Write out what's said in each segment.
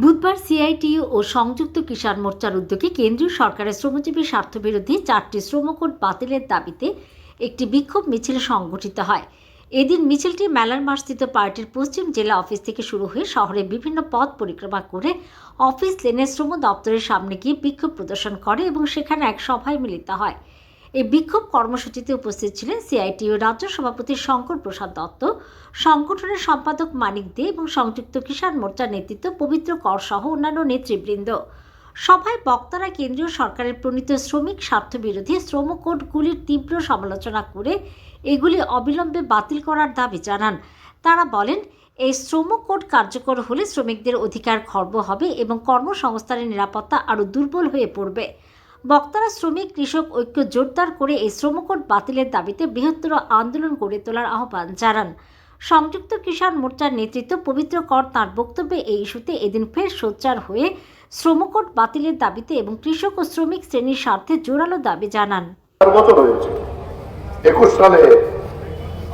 বুধবার সিআইটিইউ ও সংযুক্ত কিষাণ মোর্চার উদ্যোগে কেন্দ্রীয় সরকারের শ্রমজীবী স্বার্থবিরোধী 4টি শ্রমকোড বাতিলের দাবিতে একটি বিক্ষোভ মিছিল সংগঠিত হয়। এদিন মিছিলটি মেলার মাঠস্থিত পার্টির পশ্চিম জেলা অফিস থেকে শুরু হয়ে শহরের বিভিন্ন পথ পরিক্রমা করে অফিস লেনের শ্রম দপ্তরের সামনে গিয়ে বিক্ষোভ প্রদর্শন করে এবং সেখানে এক সভায় মিলিত হয়। এই বিক্ষোভ কর্মসূচিতে উপস্থিত ছিলেন সিআইটিইউ রাজ্য সভাপতি শঙ্কর প্রসাদ দত্ত, সংগঠনের সম্পাদক মানিক দে এবং সংযুক্ত কিষাণ মোর্চার নেতৃত্ব পবিত্র কর সহ অন্যান্য নেতৃবৃন্দ। সভায় বক্তারা কেন্দ্রীয় সরকারের প্রণীত শ্রমিক স্বার্থবিরোধী শ্রম কোডগুলির তীব্র সমালোচনা করে এগুলি অবিলম্বে বাতিল করার দাবি জানান। তারা বলেন, এই শ্রম কোড কার্যকর হলে শ্রমিকদের অধিকার খর্ব হবে এবং কর্মসংস্থানের নিরাপত্তা আরও দুর্বল হয়ে পড়বে। বক্তারা শ্রমিক কৃষক ঐক্য জোরদার করে এই শ্রমকোড বাতিলের দাবিতে বৃহত্তর আন্দোলন গড়ে তোলার আহ্বান জানান। সংযুক্ত কিষাণ মোর্চার নেতৃত্ব পবিত্র কর তাঁর বক্তব্যে এই ইস্যুতে এদিন ফের সোচ্চার হয়ে শ্রমকোড বাতিলের দাবিতে এবং কৃষক ও শ্রমিক শ্রেণীর স্বার্থে জোরালো দাবি জানান। 21 সালে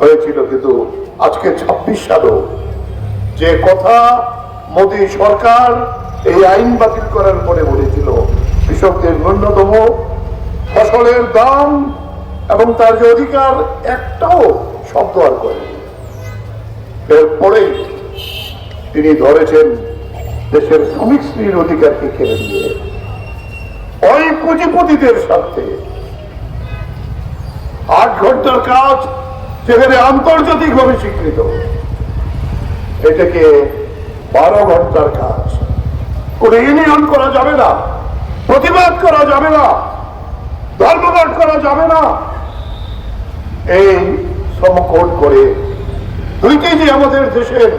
হয়েছিল, কিন্তু আজকে 26 সালে যে কথা মোদী সরকার এই আইন বাতিল করার পরে বলেছিল, কৃষকদের ন্যূনতম ফসলের দাম এবং তার যে অধিকার একটাও শব্দ আর করেনি। এরপরে তিনি ধরেছেন দেশের শ্রমিক শ্রেণীর অধিকারকে কেড়ে নিয়ে ওই পুঁজিপতিদের স্বার্থে 8 ঘন্টার কাজ যেখানে আন্তর্জাতিকভাবে স্বীকৃত, এটাকে 12 ঘন্টার কাজ কোন ইউনিয়ন করা যাবে না, প্রতিবাদ করা যাবে না, ধর্মঘট করা যাবে না। এই শ্রমকোড করে দুইটি যে আমাদের দেশের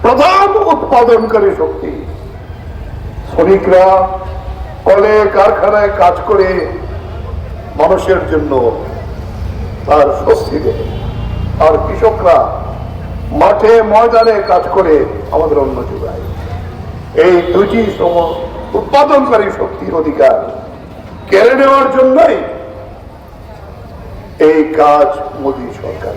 প্রধান উৎপাদনকারী শক্তি, শ্রমিকরা কলে কারখানায় কাজ করে মানুষের জন্য তার স্বস্তি দেয়, আর কৃষকরা মাঠে ময়দানে কাজ করে আমাদের অন্ন যোগায়। এই দুইটি উৎপাদনকারী শক্তির অধিকার কেড়ে নেওয়ার জন্যই এই কাজ মোদী সরকার।